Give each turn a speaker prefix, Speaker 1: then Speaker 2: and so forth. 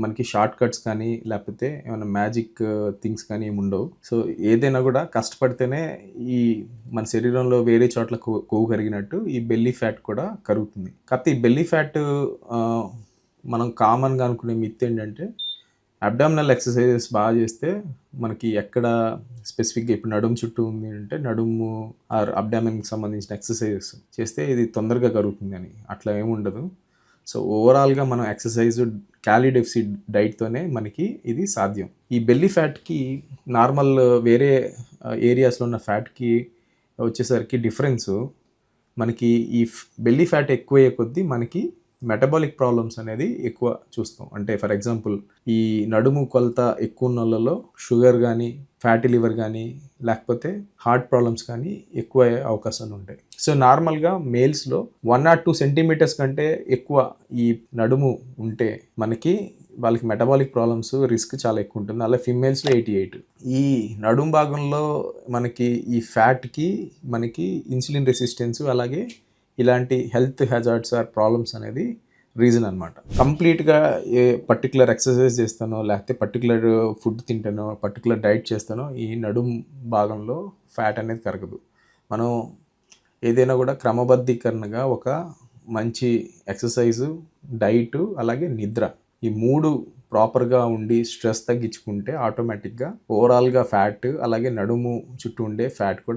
Speaker 1: మనకి short cuts కానీ లేకపోతే ఏమైనా మ్యాజిక్ థింగ్స్ కానీ ఏమి ఉండవు. సో ఏదైనా కూడా కష్టపడితేనే ఈ మన శరీరంలో వేరే చోట్ల కొవ్వు కరిగినట్టు ఈ బెల్లీ ఫ్యాట్ కూడా కరుగుతుంది. కాకపోతే ఈ బెల్లీ ఫ్యాట్ మనం కామన్గా అనుకునే మిత్ ఏంటంటే అబ్డామినల్ ఎక్సర్సైజెస్ బాగా చేస్తే మనకి ఎక్కడ స్పెసిఫిక్గా ఇప్పుడు నడుము చుట్టూ ఉంది అంటే నడుము ఆర్ అబ్డామిన్కి సంబంధించిన ఎక్సర్సైజెస్ చేస్తే ఇది తొందరగా కరుగుతుంది అని అట్లా ఏమి ఉండదు. సో ఓవరాల్గా మనం ఎక్సర్సైజ్ క్యాలరీ డెఫిసిట్ డైట్తోనే మనకి ఇది సాధ్యం. ఈ బెల్లీ ఫ్యాట్కి నార్మల్ వేరే ఏరియాస్లో ఉన్న ఫ్యాట్కి వచ్చేసరికి డిఫరెన్స్ మనకి ఈ బెల్లీ ఫ్యాట్ ఎక్కువయ్యే కొద్దీ మనకి మెటబాలిక్ ప్రాబ్లమ్స్ అనేది ఎక్కువ చూస్తాం. అంటే ఫర్ ఎగ్జాంపుల్ ఈ నడుము కొలత ఎక్కువ ఉన్న వాళ్ళలో షుగర్ కానీ ఫ్యాటీ లివర్ కానీ లేకపోతే హార్ట్ ప్రాబ్లమ్స్ కానీ ఎక్కువ అయ్యే అవకాశాలు ఉంటాయి. సో నార్మల్గా మేల్స్లో 1 or 2 సెంటీమీటర్స్ కంటే ఎక్కువ ఈ నడుము ఉంటే మనకి వాళ్ళకి మెటబాలిక్ ప్రాబ్లమ్స్ రిస్క్ చాలా ఎక్కువ ఉంటుంది. అలా ఫిమేల్స్లో 88. ఈ నడుము భాగంలో మనకి ఈ ఫ్యాట్కి మనకి ఇన్సులిన్ రెసిస్టెన్స్ అలాగే ఇలాంటి హెల్త్ హ్యాజార్డ్స్ ఆర్ ప్రాబ్లమ్స్ అనేది రీజన్ అనమాట. కంప్లీట్గా ఏ పర్టికులర్ ఎక్సర్సైజ్ చేస్తానో లేకపోతే పర్టికులర్ ఫుడ్ తింటానో పర్టికులర్ డైట్ చేస్తానో ఈ నడుము భాగంలో ఫ్యాట్ అనేది కరగదు. మనం ఏదైనా కూడా క్రమబద్ధీకరణగా ఒక మంచి ఎక్సర్సైజు, డైటు అలాగే నిద్ర ఈ 3 ప్రాపర్గా ఉండి స్ట్రెస్ తగ్గించుకుంటే ఆటోమేటిక్గా ఓవరాల్గా ఫ్యాట్ అలాగే నడుము చుట్టూ ఉండే ఫ్యాట్ కూడా